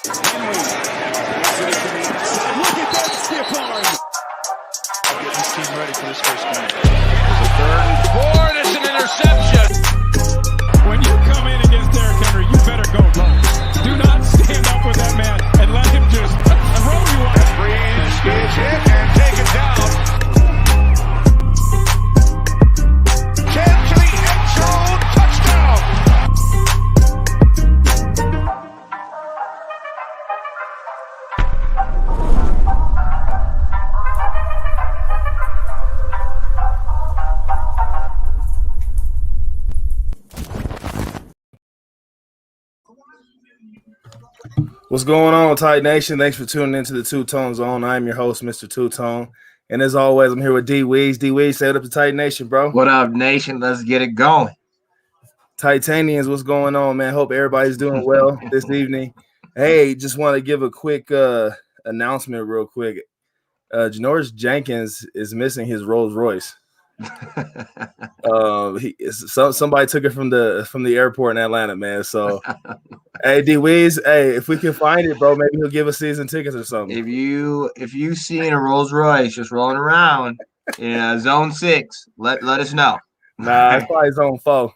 Look at that stiff arm. Getting his team ready for this first game. There's a third and 4, and it's an interception. When you come in against Derrick Henry, you better go low. Do not stand up with that man and let him just throw you off. Weez gets hit and taken down. Chance to the end zone. Touchdown. What's going on, Tight Nation? Thanks for tuning into the Two Tone Zone. I'm your host, Mr. Two Tone. And as always, I'm here with D Weez. D Weez, say what up to Tight Nation, bro. What up, Nation? Let's get it going. Titanians, what's going on, man? Hope everybody's doing well this evening. Hey, just want to give a quick announcement real quick. Janoris Jenkins is missing his Rolls Royce. Somebody took it from the airport in Atlanta, man. So, hey, D Weez, hey, if we can find it, bro, maybe he'll give us season tickets or something. If you seen a Rolls Royce just rolling around in Zone 6, let us know. Nah, it's probably Zone 4.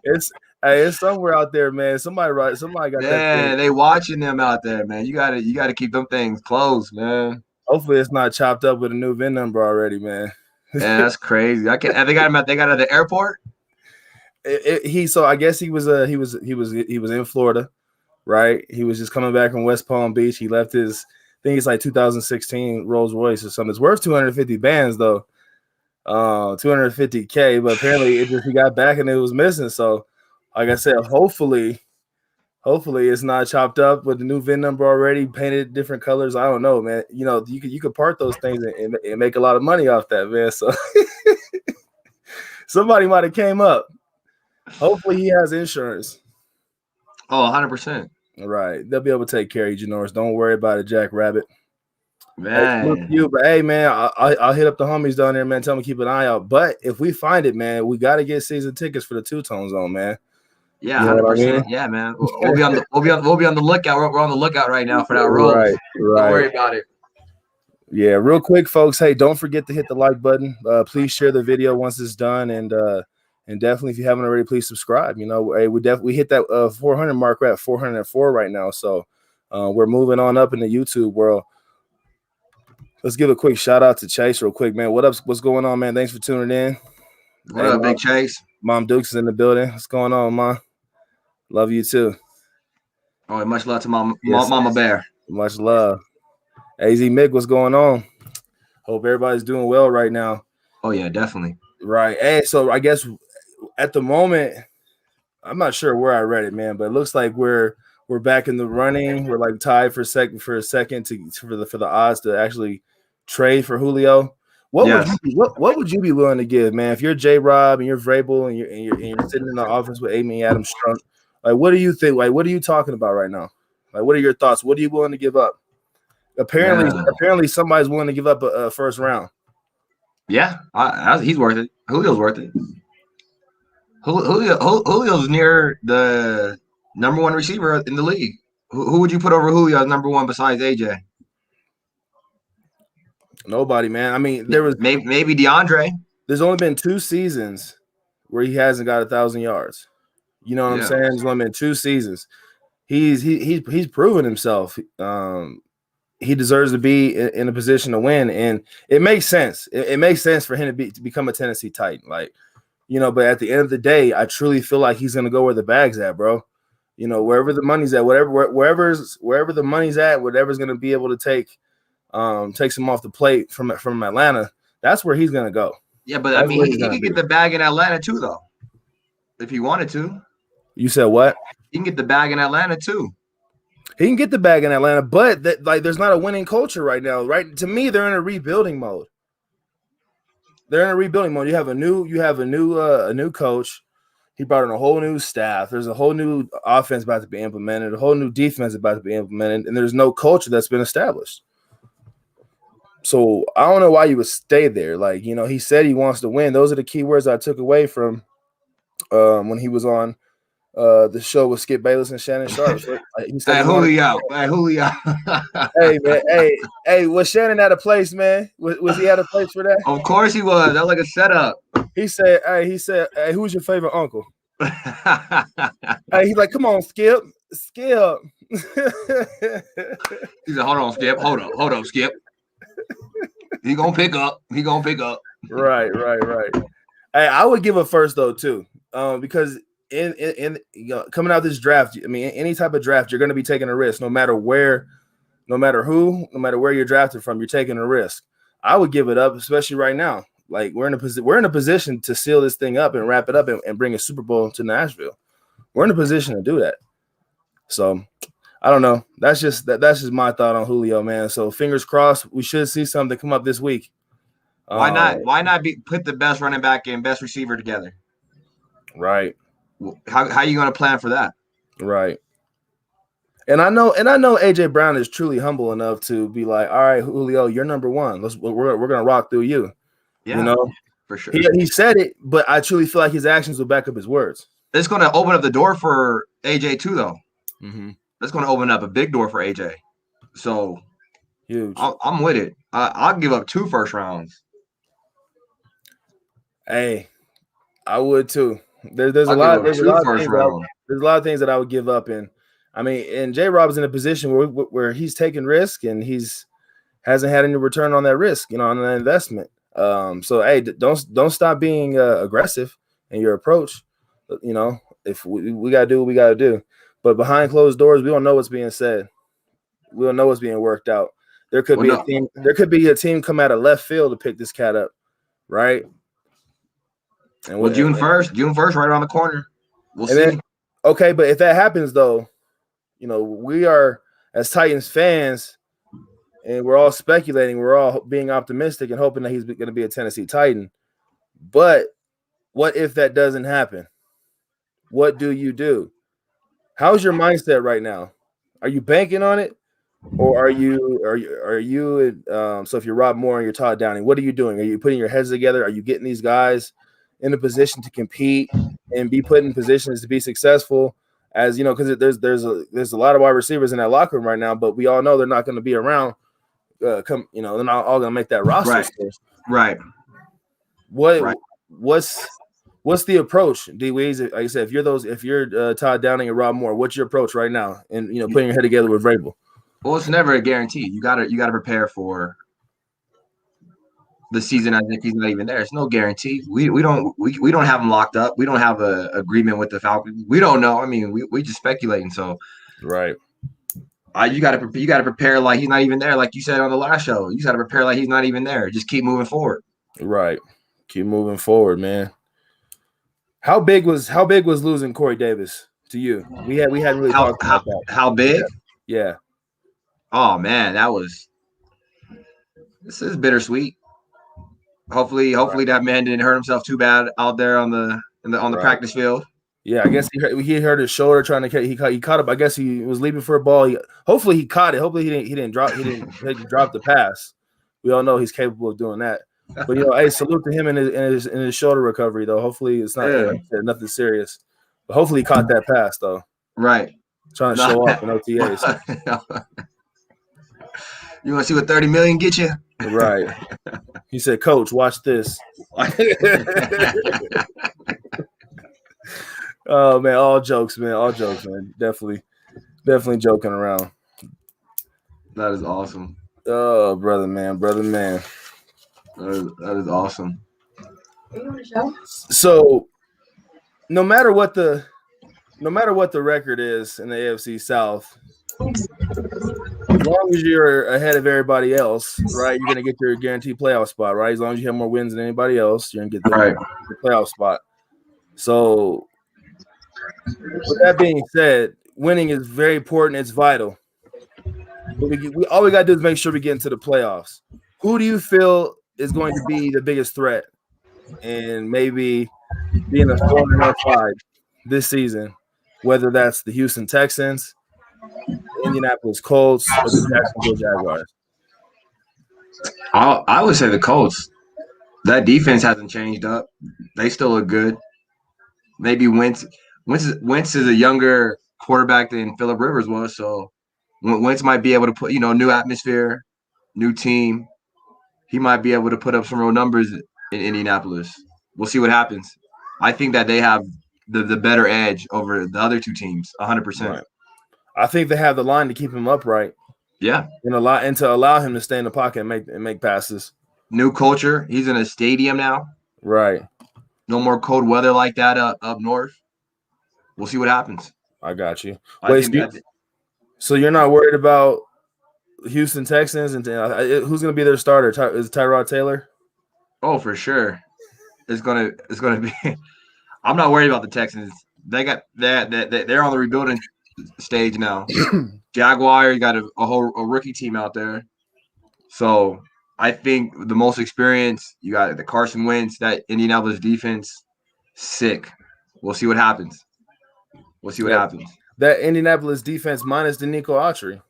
It's somewhere out there, man. Somebody got that. Yeah, they watching them out there, man. You gotta keep them things closed, man. Hopefully, it's not chopped up with a new VIN number already, man. Yeah, that's crazy. They got him at the airport. So I guess he was in Florida, right? He was just coming back from West Palm Beach. He left his, I think it's like 2016 Rolls Royce or something. It's worth 250 bands though, 250K. But apparently he got back and it was missing. So like I said, hopefully it's not chopped up with the new VIN number already, painted different colors. I don't know, man. You know, you could part those things and make a lot of money off that, man. So somebody might have came up. Hopefully he has insurance. Oh, 100%. All right. They'll be able to take care of you, Janoris. Don't worry about it, Jack Rabbit. Man. But hey, man, I'll hit up the homies down there, man. Tell them to keep an eye out. But if we find it, man, we got to get season tickets for the Two Tone Zone, man. Yeah, 100%. I mean? Yeah, man. We'll be on the lookout. We're on the lookout right now for that roll. Right. Don't worry about it. Yeah, real quick, folks. Hey, don't forget to hit the like button. Please share the video once it's done, and definitely, if you haven't already, please subscribe. You know, hey, we hit that 400 mark. We're at 404 right now, so we're moving on up in the YouTube world. Let's give a quick shout out to Chase real quick, man. What up? What's going on, man? Thanks for tuning in. What up, Big Chase? Mom Dukes is in the building. What's going on, Mom? Love you too. Oh, and much love to Mama Bear. Much love. AZ Mick, what's going on? Hope everybody's doing well right now. Oh yeah, definitely. Right. Hey, so I guess at the moment, I'm not sure where I read it, man, but it looks like we're back in the running. We're like tied for a second for the odds to actually trade for Julio. What would you be willing to give, man? If you're J Rob and you're Vrabel and you're sitting in the office with Amy Adams Strunk, like what do you think? Like what are you talking about right now? Like what are your thoughts? What are you willing to give up? Apparently somebody's willing to give up a first round. Yeah, he's worth it. Julio's worth it. Julio's near the number one receiver in the league. Who would you put over Julio as number one besides AJ? Nobody, man. I mean, there was maybe DeAndre. There's only been 2 seasons where he hasn't got 1,000 yards. You know what I'm saying? There's only been 2 seasons. He's proven himself. He deserves to be in a position to win, and it makes sense. It makes sense for him to become a Tennessee Titan, like, you know. But at the end of the day, I truly feel like he's gonna go where the bag's at, bro. You know, wherever the money's at, wherever the money's at, whatever's gonna be able to takes him off the plate from Atlanta. That's where he's gonna go. Yeah, but I mean, he could get the bag in Atlanta too, though, if he wanted to. You said what? He can get the bag in Atlanta too. He can get the bag in Atlanta, but there's not a winning culture right now, right? To me, they're in a rebuilding mode. You have a new coach. He brought in a whole new staff. There's a whole new offense about to be implemented, a whole new defense about to be implemented, and there's no culture that's been established. So I don't know why you would stay there. Like, you know, he said he wants to win. Those are the key words I took away from when he was on the show with Skip Bayless and Shannon Sharp. So, he said, Hey, Julio. Hey, Julio. "Hey man, hey, was Shannon at a place, man? Was he at a place for that?" Of course he was. That was like a setup. He said, "Hey, who's your favorite uncle?" Hey, he's like, "Come on, Skip." He said, "Hold on, Skip. Hold up, Skip. He gonna pick up. Right. Hey, I would give a first though too, because in coming out this draft, I mean, any type of draft, you're going to be taking a risk, no matter where, no matter who, no matter where you're drafted from, you're taking a risk. I would give it up, especially right now. Like we're in a position to seal this thing up and wrap it up and bring a Super Bowl to Nashville. We're in a position to do that. So I don't know. That's just my thought on Julio, man. So fingers crossed, we should see something come up this week. Why not? Why not put the best running back and best receiver together? Right. How are you going to plan for that? Right. And I know AJ Brown is truly humble enough to be like, all right, Julio, you're number one. We're gonna rock through you. Yeah, you know, for sure. He said it, but I truly feel like his actions will back up his words. It's going to open up the door for AJ too, though. Mm-hmm. That's going to open up a big door for AJ. So huge. I'm with it. I'll give up 2 first rounds. Hey, I would too. There's a lot of things that I would give up in. I mean, and J. Rob's in a position where he's taking risk and he's hasn't had any return on that risk, on that investment. So hey, don't stop being aggressive in your approach. If we gotta do what we gotta do, but behind closed doors, we don't know what's being said. We don't know what's being worked out. There could be a team. There could be a team come out of left field to pick this cat up, right? And June 1st, right around the corner. We'll see. Then, okay, but if that happens, though, we are as Titans fans, and we're all speculating, we're all being optimistic and hoping that he's going to be a Tennessee Titan. But what if that doesn't happen? What do you do? How's your mindset right now? Are you banking on it, or are you? So if you're Rob Moore and you're Todd Downing, what are you doing? Are you putting your heads together? Are you getting these guys in a position to compete and be put in positions to be successful? As because there's a lot of wide receivers in that locker room right now, but we all know they're not going to be around. They're not all going to make that roster. Right. What's the approach, D. Weez? Like I said, if you're Todd Downing and Rob Moore, what's your approach right now? And putting your head together with Vrabel. Well, it's never a guarantee. You gotta prepare for the season as if he's not even there. It's no guarantee. We don't have him locked up. We don't have an agreement with the Falcons. We don't know. I mean, we just speculating. So right. You gotta prepare like he's not even there. Like you said on the last show, you gotta prepare like he's not even there. Just keep moving forward. Right. Keep moving forward, man. How big was losing Corey Davis to you? We hadn't really talked about that. How big? Yeah. Oh man, this is bittersweet. Hopefully that man didn't hurt himself too bad out there on the practice field. Yeah, I guess he hurt his shoulder trying to catch. He caught up. I guess he was leaping for a ball. Hopefully he caught it. Hopefully he didn't drop the pass. We all know he's capable of doing that. But hey, salute to him in his shoulder recovery though. Hopefully it's not nothing serious. But hopefully he caught that pass though. Right. Trying to show off in OTAs. You want to see what 30 million get you? Right. He said, "Coach, watch this." Oh man, all jokes, man. Definitely joking around. That is awesome. Oh, brother, man. That is awesome. So, no matter what the record is in the AFC South, as long as you're ahead of everybody else, right, you're gonna get your guaranteed playoff spot, right? As long as you have more wins than anybody else, you're gonna get the playoff spot. So, with that being said, winning is very important. It's vital. But all we gotta do is make sure we get into the playoffs. Who do you feel is going to be the biggest threat and maybe being a 4-5 this season? Whether that's the Houston Texans, Indianapolis Colts, or the Jacksonville Jaguars. I would say the Colts. That defense hasn't changed up. They still look good. Maybe Wentz Wentz is a younger quarterback than Phillip Rivers was, so Wentz might be able to put, new atmosphere, new team. He might be able to put up some real numbers in Indianapolis. We'll see what happens. I think that they have the better edge over the other two teams, 100%. Right. I think they have the line to keep him upright. Yeah, and to allow him to stay in the pocket and make passes. New culture. He's in a stadium now. Right. No more cold weather like that up north. We'll see what happens. I got you. So you're not worried about Houston Texans and who's going to be their starter? Is it Tyrod Taylor? Oh, for sure. It's gonna be. I'm not worried about the Texans. They're on the rebuilding stage now. Jaguars got a rookie team out there. So I think the most experience, you got the Carson Wentz, that Indianapolis defense, sick. We'll see what happens. That Indianapolis defense minus Danico Autry.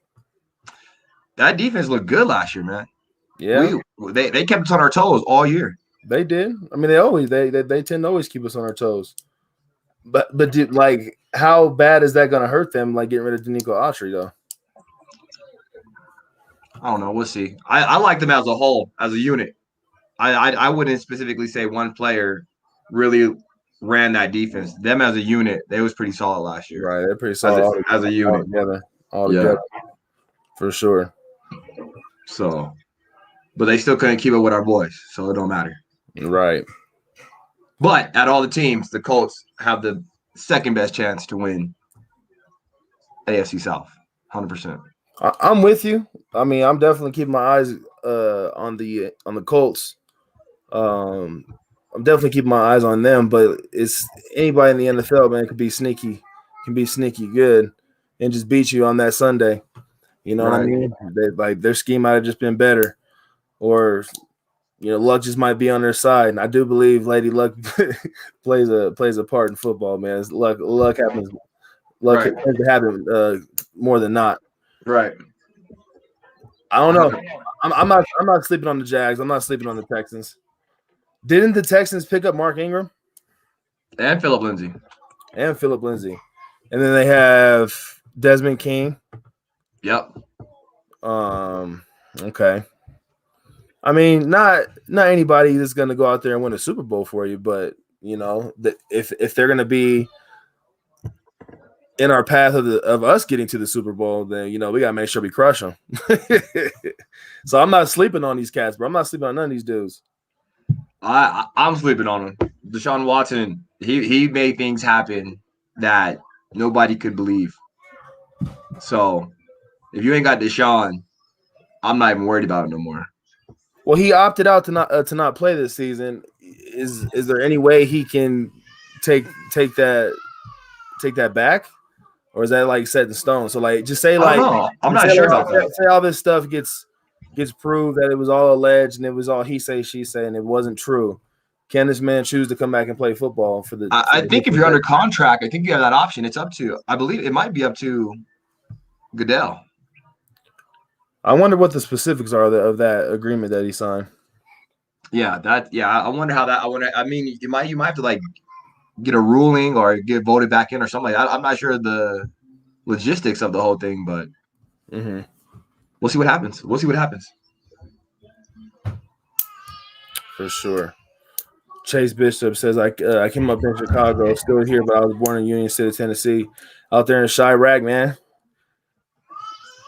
That defense looked good last year, man. Yeah. They kept us on our toes all year. They did. I mean, they tend to always keep us on our toes. But how bad is that going to hurt them, like getting rid of Danico Autry, though? I don't know. We'll see. I like them as a whole, as a unit. I wouldn't specifically say one player really ran that defense. Them as a unit, they was pretty solid last year. Right, they're pretty solid as a unit. All together. For sure. So, but they still couldn't keep it with our boys, so it don't matter. Right. But at all the teams, the Colts have the second best chance to win AFC South, 100%. I'm with you. I mean, I'm definitely keeping my eyes on the Colts. I'm definitely keeping my eyes on them, but it's anybody in the NFL, man, can be sneaky good and just beat you on that Sunday. You know what I mean? Their scheme might have just been better, or luck just might be on their side. And I do believe Lady Luck plays a part in football, man. Luck happens. Luck tends to happen more than not. Right. I don't know. I'm not sleeping on the Jags. I'm not sleeping on the Texans. Didn't the Texans pick up Mark Ingram and Phillip Lindsay? And then they have Desmond King. Yep. Okay. I mean, not anybody that's going to go out there and win a Super Bowl for you, but if they're going to be in our path of us getting to the Super Bowl, then we got to make sure we crush them. So I'm not sleeping on these cats, bro. I'm not sleeping on none of these dudes. I'm sleeping on him. Deshaun Watson, he made things happen that nobody could believe. So if you ain't got Deshaun, I'm not even worried about it no more. Well, he opted out to not play this season. Is there any way he can take that back, or is that set in stone? So just say I'm not sure about that. Say all this stuff gets proved that it was all alleged and it was all he say she say and it wasn't true. Can this man choose to come back and play football for the? I think if you're under contract, I think you have that option. It's up to, I believe it might be up to Goodell. I wonder what the specifics are of that agreement that he signed. Yeah, I wonder how that. I mean, you might have to get a ruling or get voted back in or something like that. I'm not sure the logistics of the whole thing, but we'll see what happens. For sure. Chase Bishop says, I came up in Chicago, still here, but I was born in Union City, Tennessee. Out there in Chirac, man.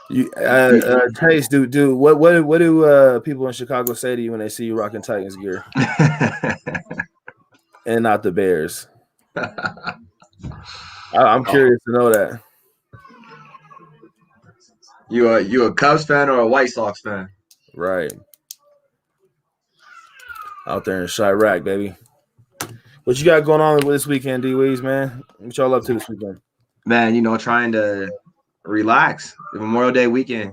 You, Chase, what do people in Chicago say to you when they see you rocking Titans gear? And not the Bears. I'm curious to know that. You a Cubs fan or a White Sox fan? Right. Out there in Chirac, baby. What you got going on this weekend, D-Weez, man? What y'all up to this weekend? Man, trying to relax. The Memorial Day weekend.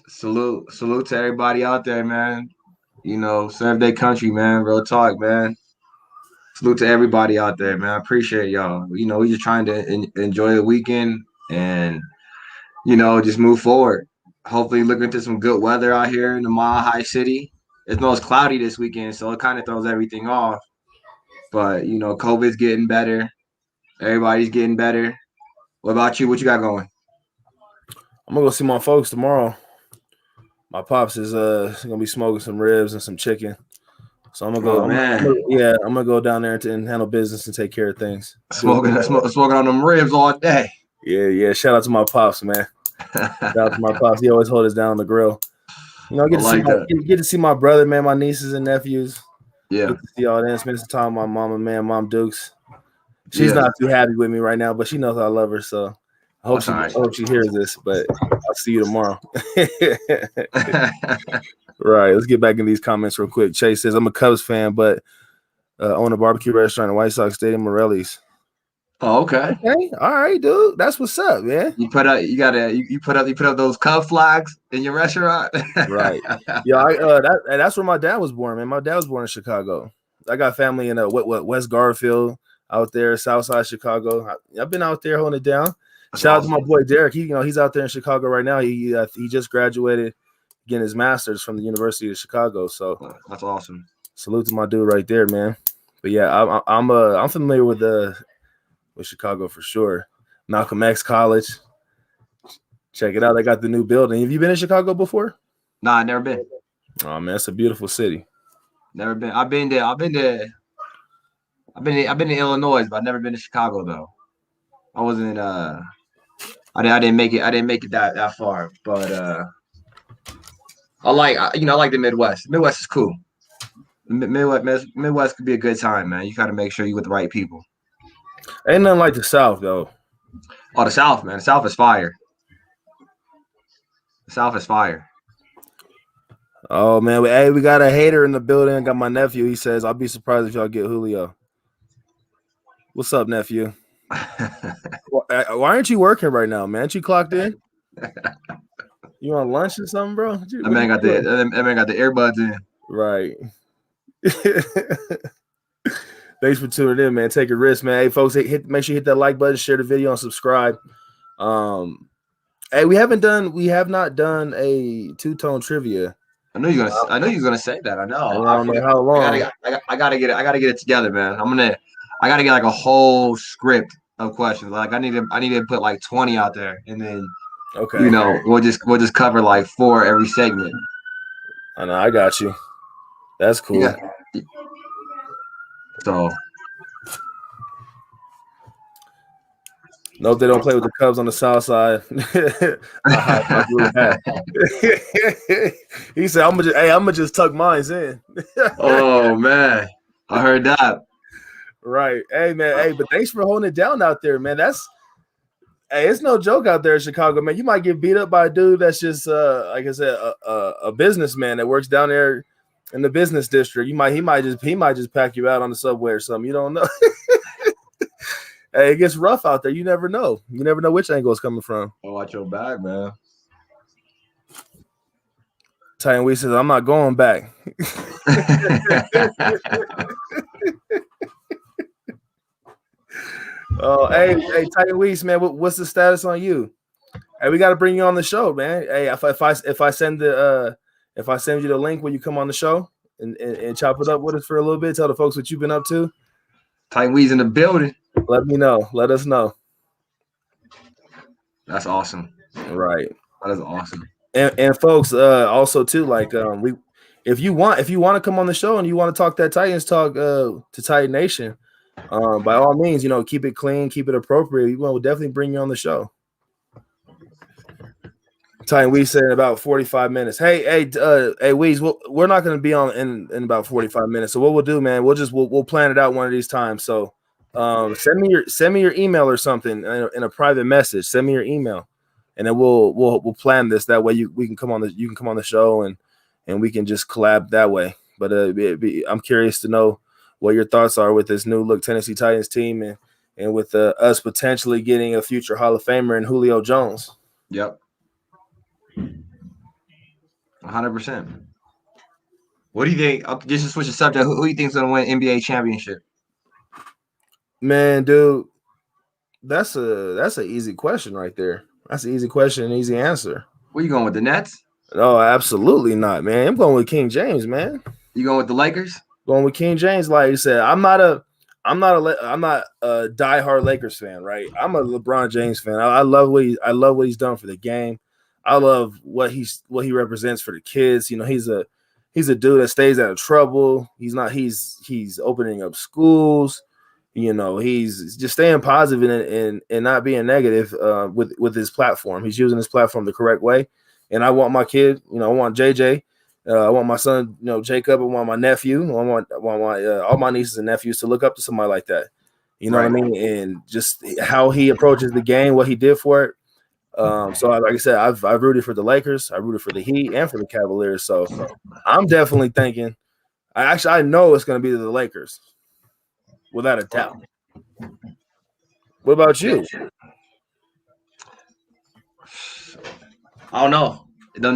Salute to everybody out there, man. Serve their country, man. Real talk, man. Salute to everybody out there, man. I appreciate y'all. We just trying to enjoy the weekend and, just move forward. Hopefully looking into some good weather out here in the Mile High City. It's cloudy this weekend, so it kind of throws everything off. But, COVID's getting better. Everybody's getting better. What about you? What you got going? I'm gonna go see my folks tomorrow. My pops is gonna be smoking some ribs and some chicken. So I'm gonna go. Oh, man. I'm gonna go down there and handle business and take care of things. Smoking on them ribs all day. Yeah. Shout out to my pops, man. Shout out to my pops. He always hold us down on the grill. You know, get to see my brother, man, my nieces and nephews. Yeah. Get to see all them. Spend some time with my mama, man, Mom Dukes. She's not too happy with me right now, but she knows I love her. So I hope she hears this. But I'll see you tomorrow. Right. Let's get back in these comments real quick. Chase says, I'm a Cubs fan, but own a barbecue restaurant in White Sox Stadium, Morelli's. Oh, okay. All right, dude. That's what's up, man. You put up those Cub flags in your restaurant. Right. Yeah, that's where my dad was born, man. My dad was born in Chicago. I got family in West Garfield out there, Southside Chicago. I've been out there holding it down. Shout out to my boy Derek. He's out there in Chicago right now. He just graduated, getting his master's from the University of Chicago. So that's awesome. Salute to my dude right there, man. But yeah, I'm familiar with Chicago for sure. Malcolm X College. Check it out. They got the new building. Have you been in Chicago before? Nah, I never been. Oh man, it's a beautiful city. Never been. I've been to Illinois, but I've never been to Chicago though. I wasn't I didn't make it that far, but I like the Midwest. Midwest is cool. Midwest could be a good time, man. You got to make sure you're with the right people. Ain't nothing like the South, though. Oh, the South, man. The South is fire. The South is fire. Oh, man. Hey, we got a hater in the building. I got my nephew. He says, I'll be surprised if y'all get Julio. What's up, nephew? Why aren't you working right now, man? Aren't you clocked in? You on lunch or something, bro? That man got the earbuds in. Right. Thanks for tuning in, man. Take a risk, man. Hey, folks, make sure you hit that like button, share the video, and subscribe. Hey, we have not done a two-tone trivia. I know you're gonna say that. I know. I don't know how long. I gotta get it together, man. I gotta get like a whole script of questions. Like I need to put like 20 out there, and then we'll just cover like 4 every segment. I know. I got you. That's cool. Yeah. So, nope, they don't play with the Cubs on the South Side. He said, "I'm gonna just tuck mine in." Oh man, I heard that. Right, hey man, hey, but thanks for holding it down out there, man. It's no joke out there in Chicago, man. You might get beat up by a dude that's just, like I said, a businessman that works down there in the business district. He might just pack you out on the subway or something. You don't know. Hey, it gets rough out there. You never know. You never know which angle it's coming from. Oh, watch your back, man. Titan Weez says, I'm not going back. Oh, hey, Titan Weez, man, what's the status on you? Hey, we got to bring you on the show, man. Hey, if I send you the link, will you come on the show and chop it up with us for a little bit? Tell the folks what you've been up to. Titan Weez in the building. Let me know. Let us know. That's awesome. Right. That is awesome. And folks, also too, like if you want to come on the show and you want to talk that Titans talk to Titan Nation, by all means, keep it clean, keep it appropriate. We'll definitely bring you on the show. Titan Weez said in about 45 minutes. Hey, Weez, we're not going to be on in about 45 minutes. So what we'll do, man, we'll plan it out one of these times. So send me your email or something in a private message. Send me your email, and then we'll plan this. That way you can come on the show and we can just collab that way. But I'm curious to know what your thoughts are with this new look Tennessee Titans team and with us potentially getting a future Hall of Famer in Julio Jones. Yep. 100%. What do you think? Just to switch the subject, who do you think is going to win NBA championship? Man, dude, that's an easy question right there. That's an easy question and easy answer. Where you going with the Nets? No, absolutely not, man. I'm going with King James, man. You going with the Lakers? Going with King James, like you said. I'm not I'm not a diehard Lakers fan, right? I'm a LeBron James fan. I love what he's done for the game. I love what he represents for the kids. You know, he's a dude that stays out of trouble. He's opening up schools. You know, he's just staying positive and not being negative with his platform. He's using his platform the correct way. And I want my kid, you know, I want JJ. I want my son, you know, Jacob. I want my nephew. I want my all my nieces and nephews to look up to somebody like that. You know what I mean? And just how he approaches the game, what he did for it. So like I said, I've rooted for the Lakers. I rooted for the Heat and for the Cavaliers. So I'm definitely thinking. I know it's going to be the Lakers, without a doubt. What about you? I don't know. The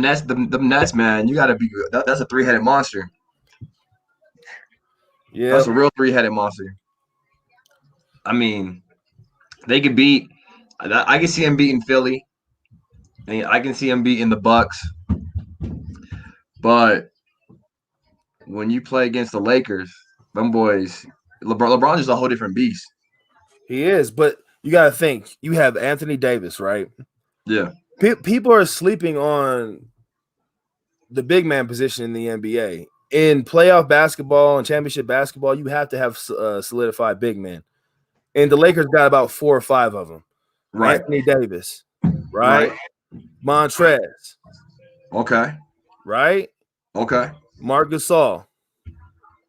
Nets, man, you got to be good. That's a three-headed monster. Yeah, that's a real three-headed monster. I mean, they could beat. I can see him beating Philly. I can see him beating the Bucks. But when you play against the Lakers, them boys, LeBron's just a whole different beast. He is, but you got to think. You have Anthony Davis, right? Yeah. People are sleeping on the big man position in the NBA. In playoff basketball and championship basketball, you have to have solidified big men. And the Lakers got about 4 or 5 of them. Right. Anthony Davis, right? Montrez. Okay. Right? Okay. Marc Gasol.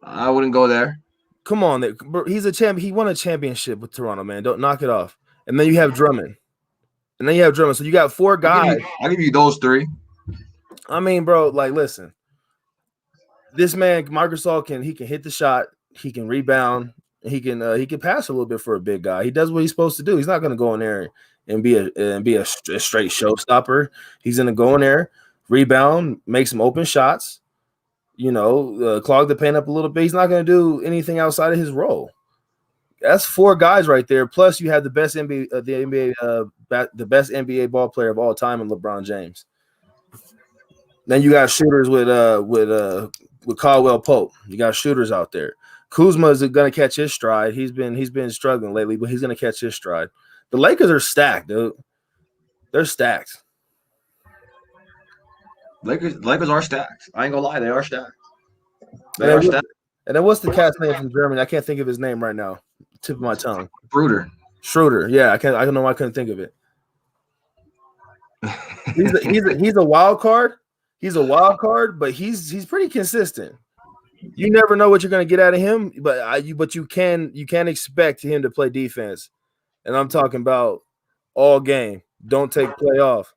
I wouldn't go there. Come on. He's a champion. He won a championship with Toronto, man. Don't knock it off. And then you have Drummond. So you got 4 guys. I'll give you those 3. I mean, bro, like, listen. This man, Marc Gasol, can hit the shot. He can rebound. He can pass a little bit for a big guy. He does what he's supposed to do. He's not going to go in there and be a straight showstopper. He's going to go in there, rebound, make some open shots, you know, clog the paint up a little bit. He's not going to do anything outside of his role. That's 4 guys right there. Plus, you have the best the best NBA ball player of all time in LeBron James. Then you got shooters with Caldwell Pope. You got shooters out there. Kuzma is going to catch his stride. He's been struggling lately, but he's going to catch his stride. The Lakers are stacked, dude. They're stacked. Lakers are stacked. I ain't gonna lie, they are stacked. They are stacked. And then what's the cat's name from Germany? I can't think of his name right now. Tip of my tongue. Schroeder. Yeah, I don't know why I couldn't think of it. He's a wild card. He's a wild card, but he's pretty consistent. You never know what you're going to get out of him, but you can expect him to play defense, and I'm talking about all game. Don't take play off.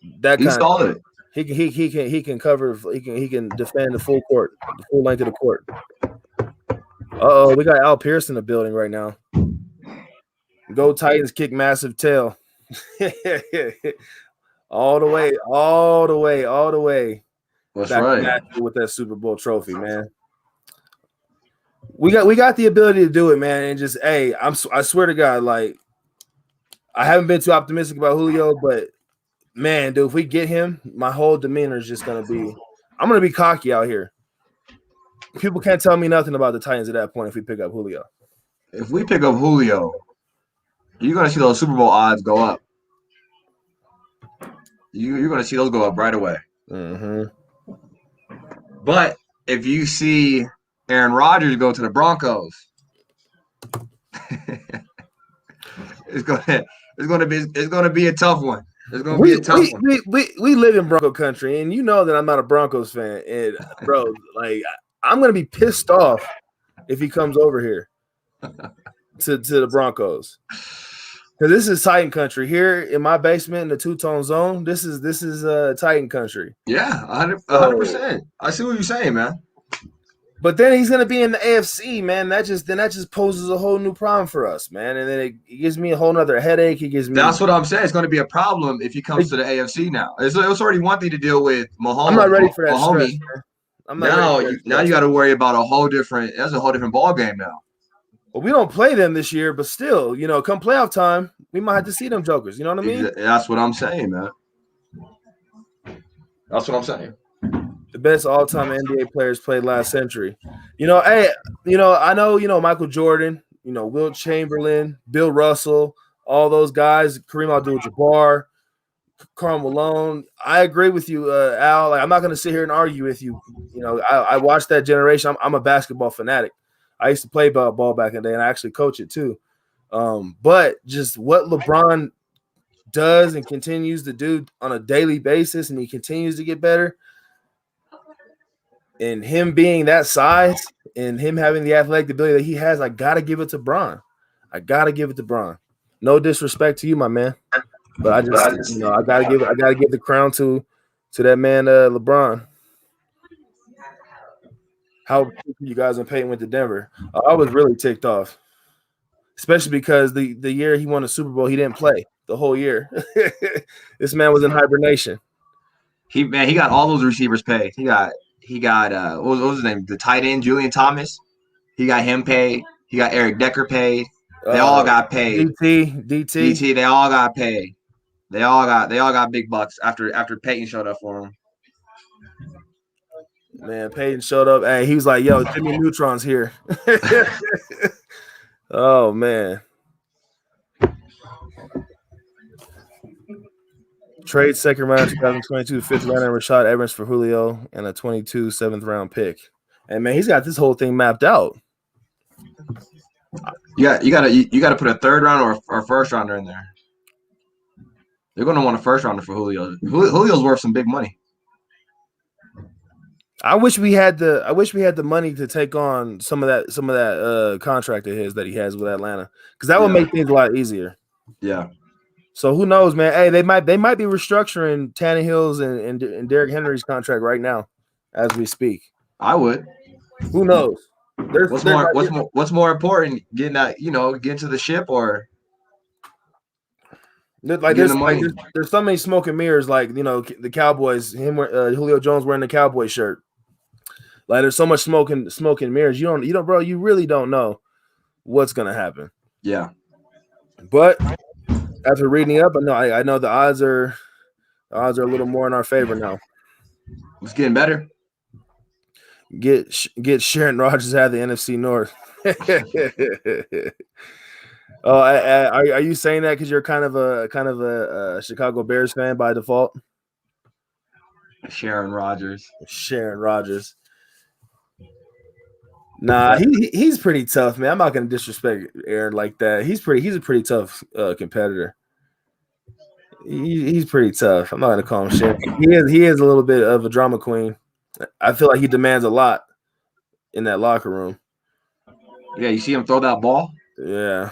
He's solid. He can cover. He can defend the full court, the full length of the court. We got Al Pierce in the building right now. Go Titans! Kick massive tail. all the way. That's right. With that Super Bowl trophy, man. We got the ability to do it, man. And just, hey, I swear to God, like, I haven't been too optimistic about Julio, but man, dude, if we get him, my whole demeanor is just gonna be. I'm gonna be cocky out here. People can't tell me nothing about the Titans at that point if we pick up Julio. If we pick up Julio, you're gonna see those Super Bowl odds go up. You're gonna see those go up right away. Mm-hmm. But if you see Aaron Rodgers go to the Broncos, it's gonna be a tough one. It's gonna be a tough one. We live in Bronco country, and you know that I'm not a Broncos fan. And bro, like, I'm gonna be pissed off if he comes over here to the Broncos. Because this is Titan country here in my basement in the two-tone zone. This is Titan country. Yeah, 100%. I see what you're saying, man. But then he's gonna be in the AFC, man. That just poses a whole new problem for us, man. And then it gives me a whole nother headache. That's what I'm saying. It's going to be a problem if he comes to the AFC now. It's already one thing to deal with Mahomes. I'm not ready for that stress, man. Now you got to worry about a whole different ball game now. Well, we don't play them this year, but still, you know, come playoff time, we might have to see them jokers. You know what I mean? That's what I'm saying, man. That's what I'm saying. The best all-time NBA players played last century. Hey, I know, Michael Jordan, Wilt Chamberlain, Bill Russell, all those guys, Kareem Abdul-Jabbar, Karl Malone. I agree with you, Al. Like, I'm not going to sit here and argue with you. I watched that generation. I'm a basketball fanatic. I used to play ball back in the day, and I actually coach it too. But just what LeBron does and continues to do on a daily basis, and he continues to get better. And him being that size and him having the athletic ability that he has, I gotta give it to Bron. No disrespect to you, my man, but I just I gotta give the crown to that man, LeBron. How you guys and Peyton went to Denver? I was really ticked off, especially because the year he won the Super Bowl, he didn't play the whole year. This man was in hibernation. He got all those receivers paid. He got what was his name? The tight end, Julian Thomas. He got him paid. He got Eric Decker paid. They all got paid. DT. They all got paid. They all got big bucks after Peyton showed up for him. Man, Peyton showed up. Hey, he was like, "Yo, Jimmy Neutron's here." Oh man. Trade second round 2022 fifth rounder Rashad Evans for Julio and a 22 7th round pick. And man, he's got this whole thing mapped out. Yeah, you gotta put a third round or first rounder in there. They're gonna want a first rounder for Julio. Julio's worth some big money. I wish we had the money to take on some of that contract of his that he has with Atlanta, because that would make things a lot easier. Yeah. So who knows, man? Hey, they might be restructuring Tannehill's and Derrick Henry's contract right now, as we speak. I would. Who knows? What's more important, getting to the ship or there's so many smoke and mirrors, like the Cowboys, Julio Jones wearing the Cowboy shirt. Like there's so much smoke and mirrors. You really don't know what's gonna happen. Yeah. But after reading it up, I know the odds are a little more in our favor now. It's getting better. Get Sharon Rodgers out of the NFC North. Oh, are you saying that because you're kind of a Chicago Bears fan by default? Sharon Rodgers. Nah, he's pretty tough, man. I'm not gonna disrespect Aaron like that. He's a pretty tough competitor. He's pretty tough. I'm not gonna call him shit. He is a little bit of a drama queen. I feel like he demands a lot in that locker room. Yeah, you see him throw that ball? Yeah.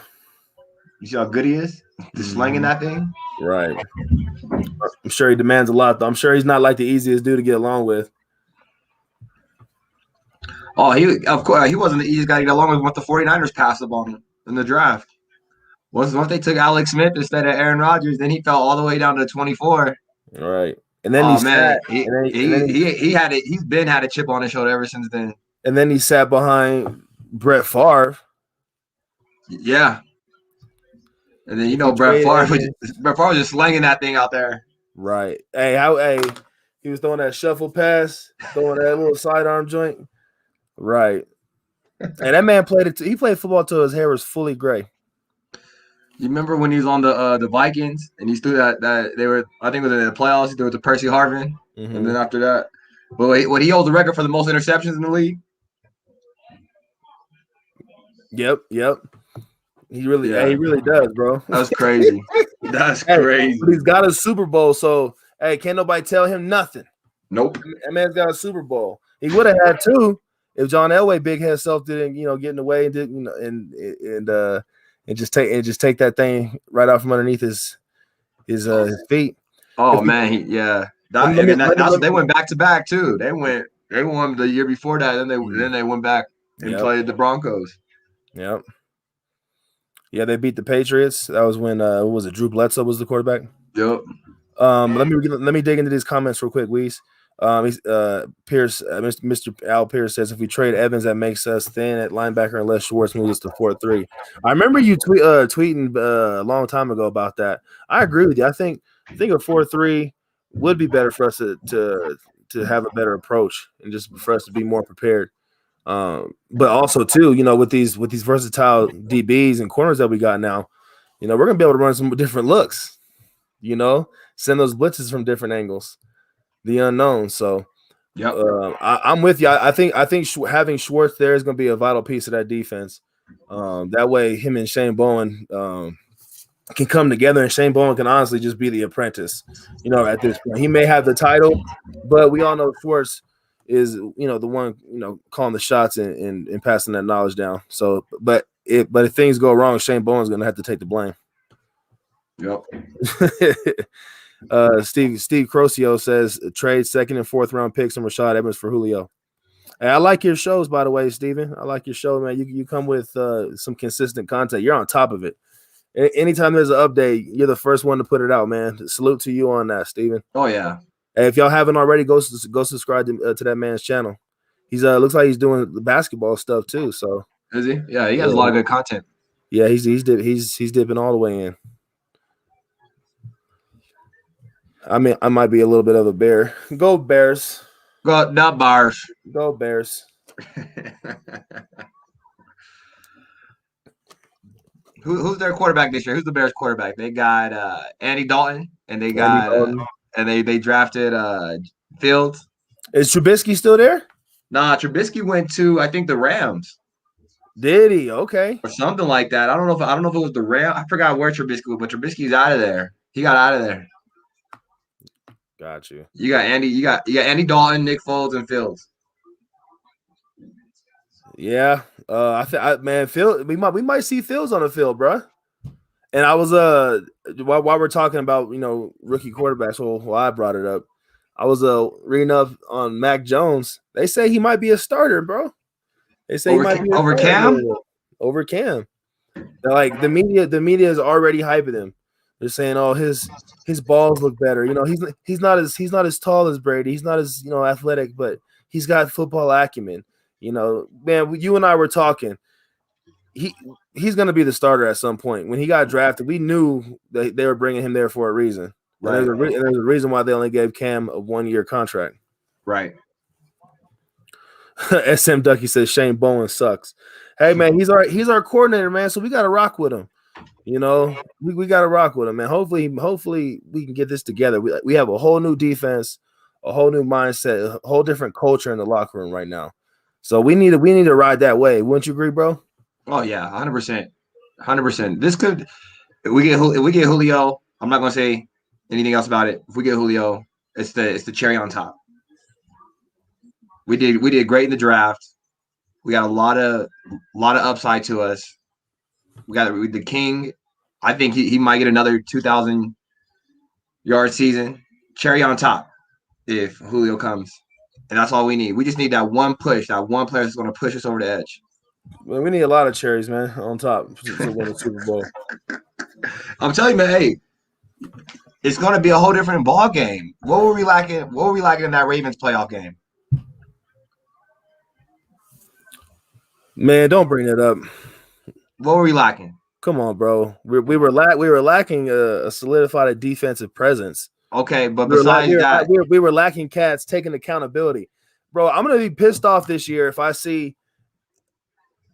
You see how good he is? Just slinging that thing? Right. I'm sure he demands a lot, though. I'm sure he's not like the easiest dude to get along with. Oh, of course he wasn't the easiest guy to get along with once the 49ers passed up on him in the draft. Once they took Alex Smith instead of Aaron Rodgers, then he fell all the way down to 24. All right. And then he's been had a chip on his shoulder ever since then. And then he sat behind Brett Favre. Yeah. And then Brett Favre was just slinging that thing out there. Right. Hey, he was throwing that shuffle pass, throwing that little sidearm joint. Right. And that man played football till his hair was fully gray. You remember when he was on the Vikings and he threw that they were, I think it was in the playoffs, he threw it to Percy Harvin. Mm-hmm. And then after that, but he holds the record for the most interceptions in the league. Yep. He really does, bro. That's crazy. That's crazy. But he's got a Super Bowl, so hey, can't nobody tell him nothing. Nope. That man's got a Super Bowl. He would have had two if John Elway big head self didn't, get in the way and didn't, and just take that thing right out from underneath his feet. Oh man, they went back to back too. They won the year before that. Then they went back and played the Broncos. Yep. Yeah, they beat the Patriots. That was when Drew Bledsoe was the quarterback. Yep. Let me dig into these comments real quick, Weez. Pierce, Mr. Al Pierce says, if we trade Evans, that makes us thin at linebacker unless Schwartz moves us to 4-3. I remember you tweeting a long time ago about that. I agree with you. I think a 4-3 would be better for us to to have a better approach and just for us to be more prepared. But also too, with these versatile DBs and corners that we got now, we're gonna be able to run some different looks. Send those blitzes from different angles, the unknown. So, yep. I'm with you. I think having Schwartz there is gonna be a vital piece of that defense. That way, him and Shane Bowen can come together, and Shane Bowen can honestly just be the apprentice. At this point, he may have the title, but we all know Schwartz is the one calling the shots and passing that knowledge down. So, but if things go wrong, Shane Bowen's gonna have to take the blame. Yep. Steve Crocio says trade 2nd and 4th round picks and Rashad Evans for Julio. Hey, I like your shows, by the way, Steven. I like your show, man. You come with some consistent content. You're on top of it. Anytime there's an update, you're the first one to put it out, man. Salute to you on that, Steven. Oh yeah. Hey, if y'all haven't already, go subscribe to that man's channel. He's looks like he's doing the basketball stuff too. So is he? Yeah, he has a lot of good content. Yeah, he's dipping all the way in. I mean, I might be a little bit of a bear. Go Bears. Go not bars. Go Bears. Who's their quarterback this year? Who's the Bears quarterback? They got Andy Dalton, and they got they drafted Fields. Is Trubisky still there? Nah, Trubisky went to, I think, the Rams. Did he? Okay. Or something like that. I don't know if it was the Rams. I forgot where Trubisky was, but Trubisky's out of there. He got out of there. Got you. You got Andy Dalton, Nick Foles, and Fields. Yeah. Man, Field, we might see Fields on the field, bro. And I was while we're talking about rookie quarterbacks, well, I brought it up. I was reading up on Mac Jones. They say he might be a starter, bro. They say he might be over Cam. Over Cam. Like the media is already hyping him. They're saying, "Oh, his balls look better." He's not as tall as Brady. He's not as athletic, but he's got football acumen. Man, you and I were talking. He's going to be the starter at some point. When he got drafted, we knew that they were bringing him there for a reason. Right. And there's a reason why they only gave Cam a 1-year contract. Right. SM Ducky says Shane Bowen sucks. Hey man, he's our coordinator, man. So we got to rock with him. We got to rock with him, man. Hopefully we can get this together. We have a whole new defense, a whole new mindset, a whole different culture in the locker room right now. So we need to ride that way. Wouldn't you agree, bro? Oh yeah, 100%, 100%. This could if we get Julio. I'm not gonna say anything else about it. If we get Julio, it's the cherry on top. We did great in the draft. We got a lot of upside to us. We got the King. I think he might get another 2,000 yard season. Cherry on top if Julio comes. And that's all we need. We just need that one push. That one player that's going to push us over the edge. Well, we need a lot of cherries, man, on top to win the Super Bowl. I'm telling you, man, hey, it's going to be a whole different ball game. What were we lacking in that Ravens playoff game? Man, don't bring it up. What were we lacking? Come on, bro. We were lacking a solidified defensive presence. Okay, but besides that, we were lacking cats taking accountability, bro. I'm gonna be pissed off this year if I see,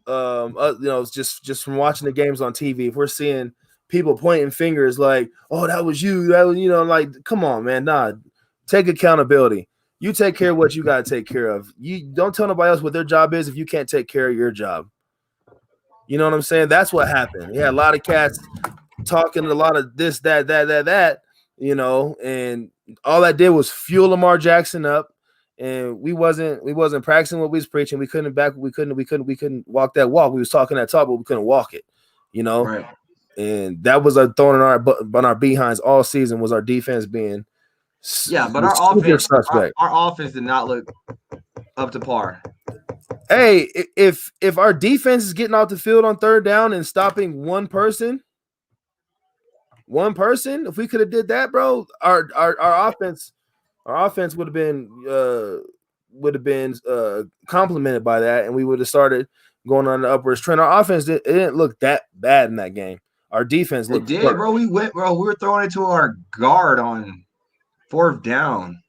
just from watching the games on TV, if we're seeing people pointing fingers like, "Oh, that was you," like, come on, man, nah, take accountability. You take care of what you gotta take care of. You don't tell nobody else what their job is if you can't take care of your job. You know what I'm saying? That's what happened. Yeah, a lot of cats talking a lot of this, that, and all that did was fuel Lamar Jackson up, and we wasn't practicing what we was preaching. We couldn't walk that walk. We was talking that talk, but we couldn't walk it, Right. And that was a thorn on our behinds all season, was our defense being but our offense did not look up to par. Hey, if our defense is getting out the field on third down and stopping one person, if we could have did that, bro, our offense would have been complimented by that, and we would have started going on the upwards trend. Our offense didn't look that bad in that game. Our defense looked good, bro. We were throwing it to our guard on fourth down.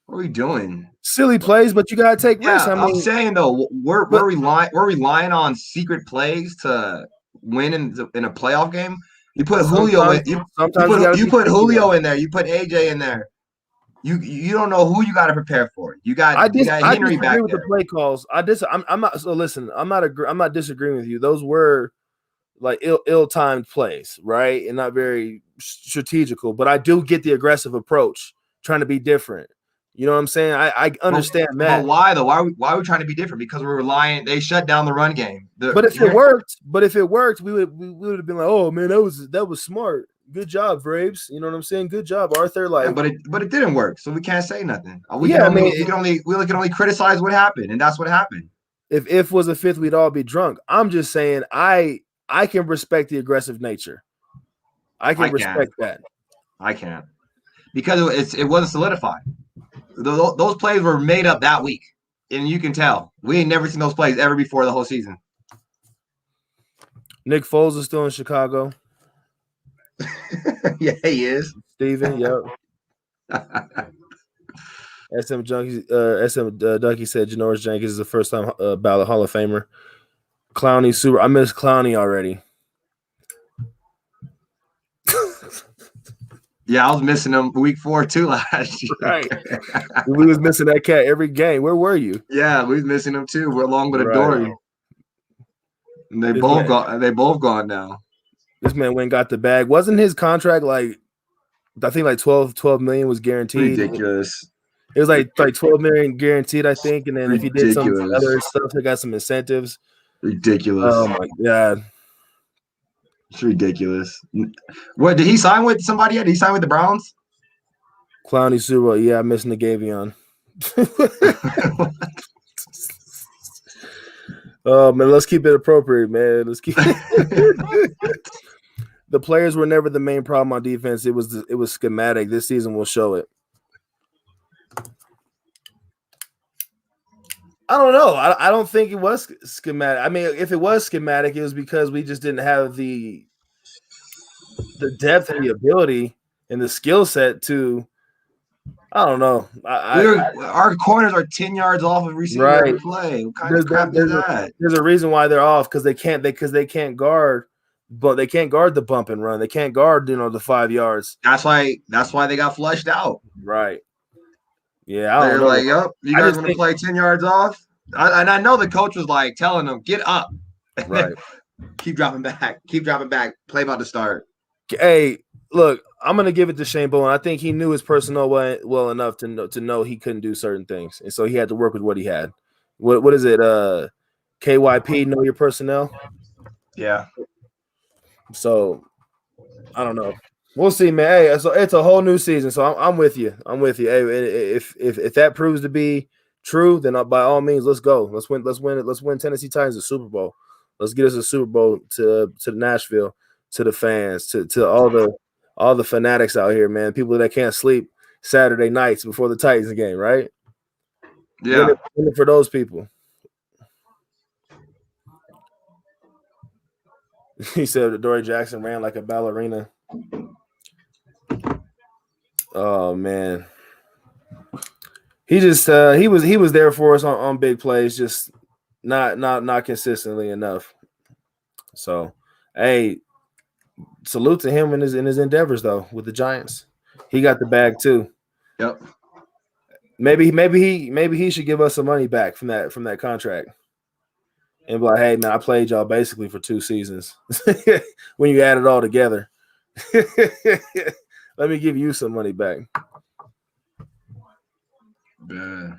What are we doing? Silly plays, but you gotta take risks. Yeah, I I'm mean, saying though, we're but relying on secret plays to win in a playoff game. You put Julio sometimes in you, sometimes you gotta you be put sneaky Julio though. in there. You put AJ in there. You don't know who you got to prepare for. You got I Henry back disagree with the there. play calls. I'm not so listen, I'm not disagreeing with you. Those were like ill-timed plays, right? And not very strategical, but I do get the aggressive approach, trying to be different. You know what I'm saying? I understand But that. why though? Why are we trying to be different? Because we're relying. They shut down the run game. But if it worked, we would have been like, oh man, that was smart. Good job, Braves. You know what I'm saying? Good job, Arthur. yeah, Like, but it didn't work, so we can't say nothing. yeah, I mean, We can only criticize what happened, and that's what happened. if was a fifth, we'd all be drunk. I'm just saying, I can respect the aggressive nature. I can respect that. I can't because it wasn't solidified. Those plays were made up that week, and you can tell we ain't never seen those plays ever before the whole season. Nick Foles is still in Chicago. Yeah, he is. Steven, yep. SM Ducky said Janoris Jenkins is the first time ballot Hall of Famer. Clowney super. I miss Clowney already. Yeah, I was missing him week 4 too last year. Right. We was missing that cat every game. Where were you? Yeah, we was missing him too. We're along with Adoree. And they both gone now. This man went and got the bag. Wasn't his contract like I think like 12 million was guaranteed? Ridiculous. It was like 12 million guaranteed, I think. And then if he did some other stuff, they got some incentives. Ridiculous. Oh my god. It's ridiculous. What did he sign with somebody yet? Did he sign with the Browns? Clowney Super Bowl. Yeah, I'm missing the Gavion. Oh man, let's keep it appropriate, man. Let's keep the players were never the main problem on defense. It was schematic. This season will show it. I don't know. I don't think it was schematic. I mean, if it was schematic, it was because we just didn't have the depth and the ability and the skill set to. I don't know. Our corners are 10 yards off of receiving every play. What kind of crap is that? There's a reason why they're off because they can't guard, but they can't guard the bump and run. They can't guard, the 5 yards. That's why they got flushed out. Right. Yeah, they're like, yep, you guys want to play 10 yards off? And I know the coach was like telling them, get up. Right. Keep dropping back. Play about to start. Hey, look, I'm gonna give it to Shane Bowen. I think he knew his personnel well enough to know he couldn't do certain things, and so he had to work with what he had. What is it? KYP, know your personnel. Yeah. So I don't know. We'll see, man. Hey, so it's a whole new season. So I'm with you. Hey, if that proves to be true, then by all means, let's go. Let's win. Let's win Tennessee Titans a Super Bowl. Let's get us a Super Bowl to Nashville, to the fans, to all the fanatics out here, man. People that can't sleep Saturday nights before the Titans game, right? Yeah. Win it for those people. He said that Dory Jackson ran like a ballerina. Oh man, he just he was there for us on big plays, just not consistently enough. So, hey, salute to him in his endeavors though with the Giants. He got the bag too. Yep. Maybe he should give us some money back from that contract. And be like, hey man, I played y'all basically for 2 seasons when you add it all together. Let me give you some money back. Yeah.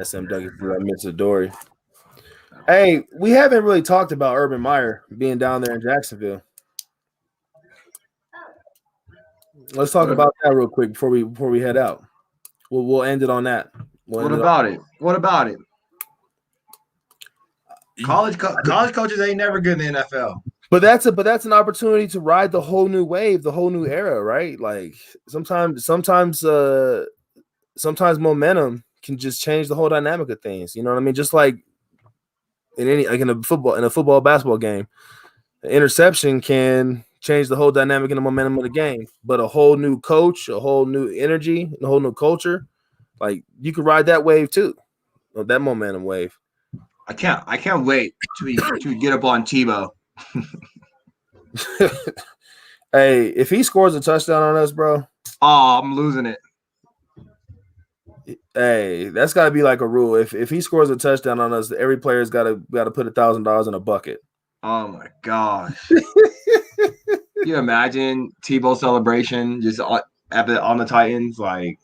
SM Douglas, I miss Adoree. Hey, we haven't really talked about Urban Meyer being down there in Jacksonville. Let's talk about that real quick before we head out. We'll end it on that. What about it? College coaches ain't never good in the NFL. But that's an opportunity to ride the whole new wave, the whole new era, right? Like sometimes momentum can just change the whole dynamic of things. You know what I mean? Just like in a football basketball game, an interception can change the whole dynamic and the momentum of the game. But a whole new coach, a whole new energy, a whole new culture, like you could ride that wave too, that momentum wave. I can't wait to get up on Tebow. Hey, if he scores a touchdown on us, bro. Oh, I'm losing it. Hey, that's got to be like a rule. If he scores a touchdown on us, every player's got to put $1,000 in a bucket. Oh my gosh! Can you imagine Tebow celebration just on the Titans? Like,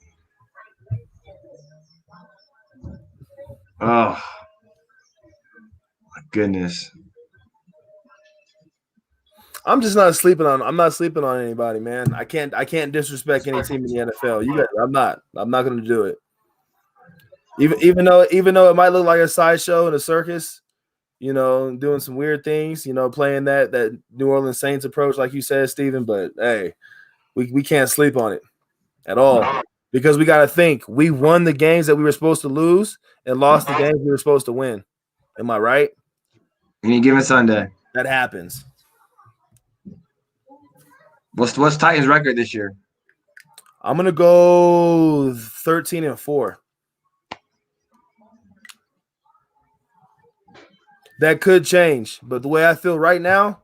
oh my goodness! I'm just not sleeping on. I'm not sleeping on anybody, man. I can't disrespect any team in the NFL. I'm not going to do it. Even though it might look like a sideshow and a circus, doing some weird things, playing that New Orleans Saints approach, like you said, Steven. But hey, we can't sleep on it at all because we got to think we won the games that we were supposed to lose and lost the games we were supposed to win. Am I right? Any given Sunday, that happens. What's Titans' record this year? I'm gonna go 13-4. That could change, but the way I feel right now,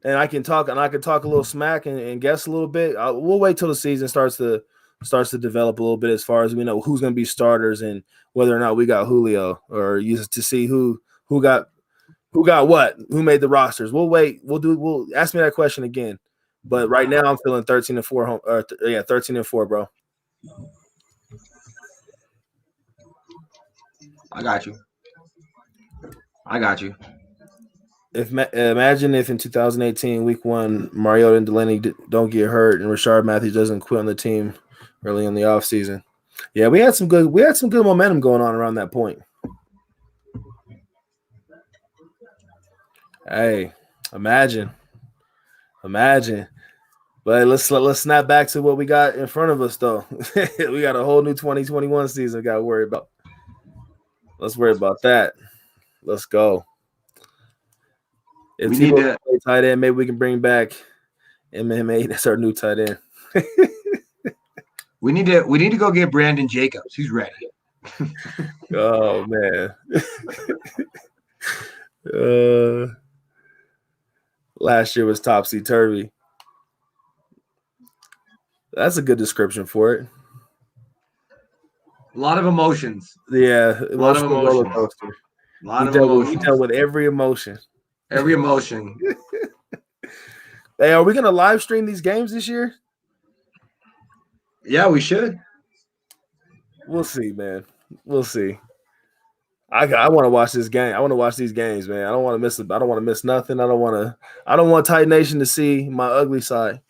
and I can talk a little smack and guess a little bit. We'll wait till the season starts to develop a little bit as far as we know who's going to be starters and whether or not we got Julio or to see who got what, who made the rosters. We'll wait. We'll ask me that question again. But right now I'm feeling 13-4. 13-4, bro. I got you. Imagine if in 2018 week 1 Mariota and Delaney don't get hurt and Rashard Matthews doesn't quit on the team early in the offseason. Yeah, we had some good momentum going on around that point. Hey, imagine. But let's snap back to what we got in front of us though. We got a whole new 2021 season we got to worry about. Let's worry about that. Let's go. If we need to play tight end, maybe we can bring back MMA. That's our new tight end. We need to go get Brandon Jacobs. He's ready. Oh man. Last year was topsy-turvy. That's a good description for it. A lot of emotions. Yeah, a lot of emotions. He dealt with every emotion. Every emotion. Hey, are we gonna live stream these games this year? Yeah, we should. We'll see, man. We'll see. I want to watch this game. I want to watch these games, man. I don't want to miss nothing. I don't want Titan Nation to see my ugly side.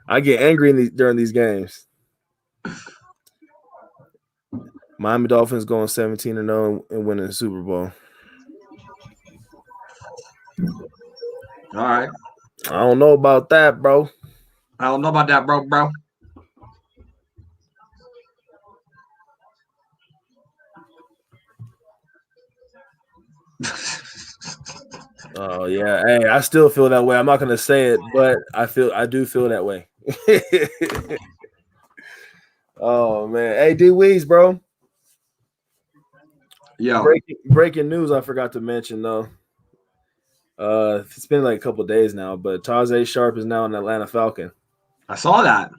I get angry during these games. Miami Dolphins going 17-0 and winning the Super Bowl. All right. I don't know about that, bro. Oh yeah. Hey, I still feel that way. I'm not gonna say it, but I do feel that way. Oh man. Hey, Weez, bro. Yeah. Breaking news I forgot to mention though. It's been like a couple days now, but Tajay Sharp is now an Atlanta Falcon. I saw that.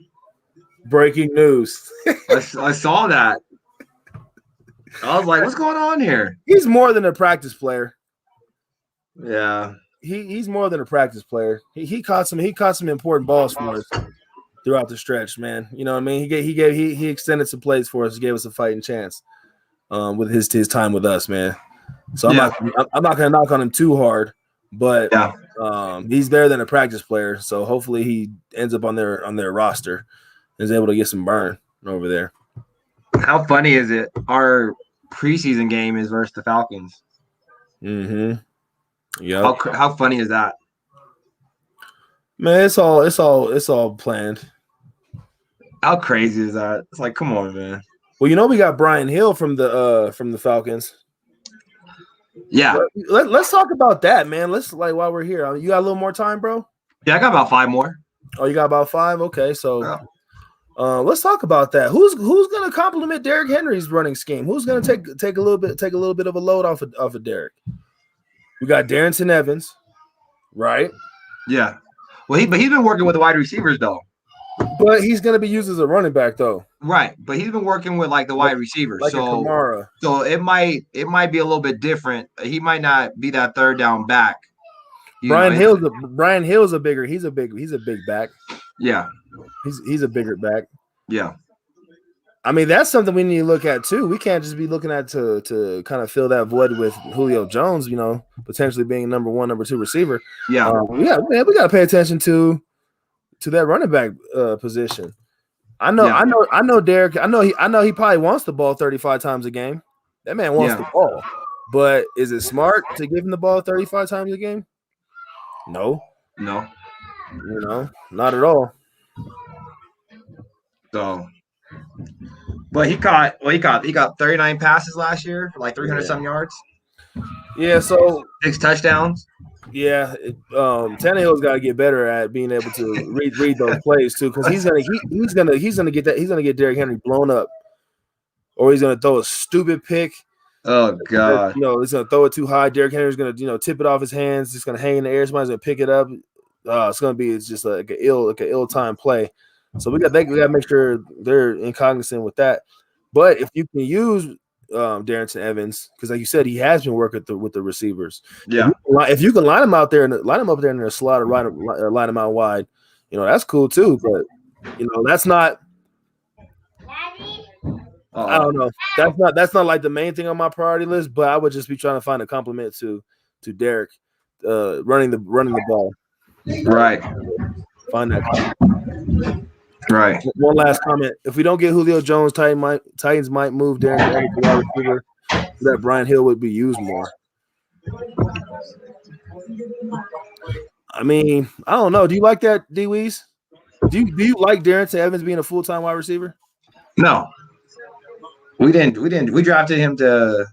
Breaking news. I saw that. I was like, what's going on here? He's more than a practice player. Yeah. He's more than a practice player. He caught some important balls for us throughout the stretch, man. You know what I mean? He extended some plays for us. He gave us a fighting chance with his time with us, man. So I'm not gonna knock on him too hard, but he's better than a practice player. So hopefully he ends up on their roster and is able to get some burn over there. How funny is it? Our preseason game is versus the Falcons. Mm-hmm. Yeah. How funny is that? Man, it's all planned. How crazy is that? It's like, come on, man. Well, we got Brian Hill from the Falcons. Yeah. Let's talk about that, man. Let's while we're here. You got a little more time, bro? Yeah, I got about 5 more. Oh, you got about 5? Okay, so let's talk about that. Who's gonna complement Derrick Henry's running scheme? Who's gonna take a little bit of a load off of Derrick? We got Darrington Evans, right? Yeah. Well, he's been working with the wide receivers though. But he's gonna be used as a running back though. Right, but he's been working with like the wide receivers, like a Kamara. So it might be a little bit different. He might not be that third down back. Brian Hill's a big back. Yeah, he's a bigger back. Yeah, I mean that's something we need to look at too. We can't just be looking at to kind of fill that void with Julio Jones, potentially being number 1, number 2 receiver. Yeah, we got to pay attention to that running back position. I know Derrick. I know he probably wants the ball 35 times a game. That man wants the ball. But is it smart to give him the ball 35 times a game? No. Not at all. So, but he caught 39 passes last year for like 300 some yards. Yeah, so 6 touchdowns. Yeah, Tannehill's got to get better at being able to read those plays too, because he's gonna get Derrick Henry blown up, or he's gonna throw a stupid pick. Oh God! He's gonna throw it too high. Derrick Henry's gonna tip it off his hands. It's gonna hang in the air. Somebody's gonna pick it up. It's just like an ill-timed play. So we got to make sure they're cognizant with that. But if you can use Darrington Evans, because like you said, he has been working with the receivers. Yeah. If you can line him up there in the slot or line him out wide, that's cool too. But that's not. I don't know. That's not like the main thing on my priority list. But I would just be trying to find a compliment to Derrick running the ball. Right. Find that. Right. One last comment. If we don't get Julio Jones, Titans might move Derrick Henry to wide receiver so that Brian Hill would be used more. I mean, I don't know. Do you like that, D. Weez? Do you like Darrington Evans being a full-time wide receiver? No. We didn't. We drafted him to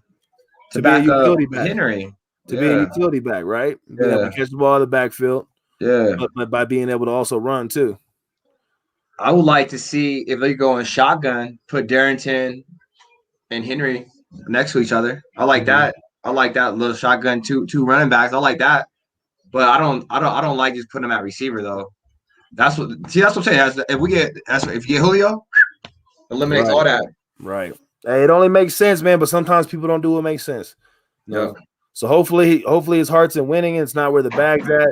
back up Henry. To be a utility back, right? Yeah. Catch the ball in the backfield. Yeah. But by being able to also run too. I would like to see if they go in shotgun, put Darrington and Henry next to each other. I like that. I like that little shotgun two running backs. I like that. But I don't like just putting them at receiver though. That's what I'm saying. If you get Julio, eliminates all that. Right. Hey, it only makes sense, man. But sometimes people don't do what makes sense. Yeah. So hopefully his heart's in winning. It's not where the bag's at,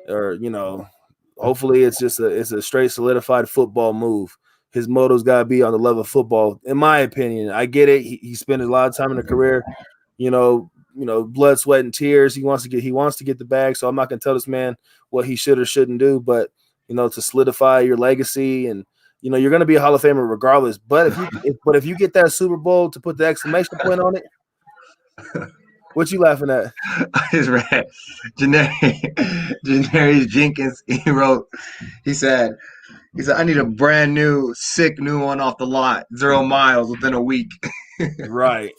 or hopefully it's just a straight solidified football move. His moto's got to be on the level of football, in my opinion. I get it. He spent a lot of time in a career, blood, sweat, and tears. He wants to get the bag. So I'm not gonna tell this man what he should or shouldn't do, but to solidify your legacy and you're gonna be a Hall of Famer regardless. But if you get that Super Bowl to put the exclamation point on it. What you laughing at? His red. Janarius Jenkins, he said, I need a brand new, sick new one off the lot, 0 miles within a week. Right.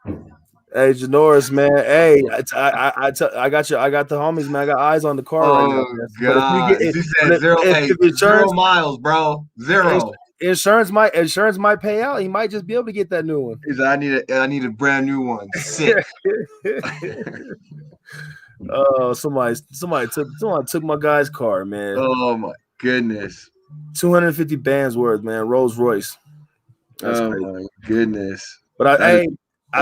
Hey, Janoris, man. Hey, I got you. I got the homies, man. I got eyes on the car right now. Oh, God. He said 0 miles, bro. 0. Insurance might pay out. He might just be able to get that new one. He said, I need a brand new one. Sick. Oh, somebody took my guy's car, man. Oh my goodness. 250 bands worth, man. Rolls Royce. That's crazy. My goodness. But I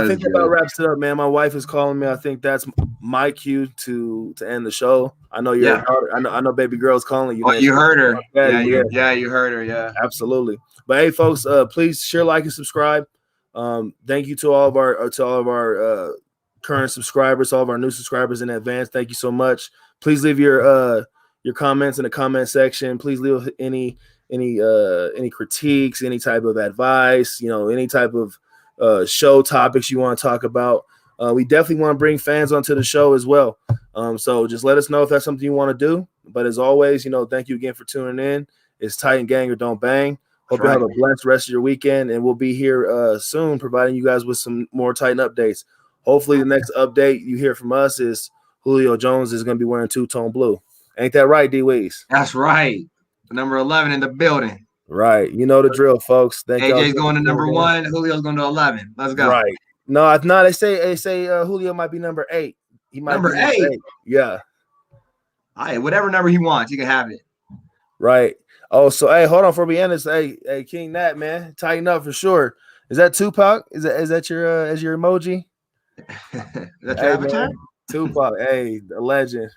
think that about wraps it up, man. My wife is calling me. I think that's my cue to end the show. I know you're. Yeah. I know baby girl's calling you. Oh, you heard her. Yeah, you heard her. Yeah, absolutely. But hey, folks, please share, like, and subscribe. Thank you to all of our current subscribers, all of our new subscribers in advance. Thank you so much. Please leave your comments in the comment section. Please leave any critiques, any type of advice, any type of show topics you want to talk about. We definitely want to bring fans onto the show as well. So just let us know if that's something you want to do. But as always, thank you again for tuning in. It's Titan Gang or Don't Bang. Hope you have a blessed rest of your weekend, and we'll be here soon providing you guys with some more Titan updates. hopefully the next update you hear from us is Julio Jones is going to be wearing two-tone blue. Ain't that right, D. Weez? That's right. Number 11 in the building. Right. You know the drill, folks. Thank y'all. AJ's going to number 1. Julio's going to 11. Let's go. Right. No, they say Julio might be number 8. He might number be number 8. 8. Yeah. All right, whatever number he wants, he can have it. Right. Oh, so hey, hold on for me. Hey, King Nat, man, tighten up for sure. Is that Tupac? Is that your as your emoji? That's your avatar? Man, Tupac, hey, a legend.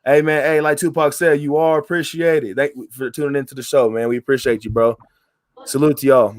Hey man, hey, like Tupac said, you are appreciated. Thank you for tuning into the show, man. We appreciate you, bro. Salute to y'all.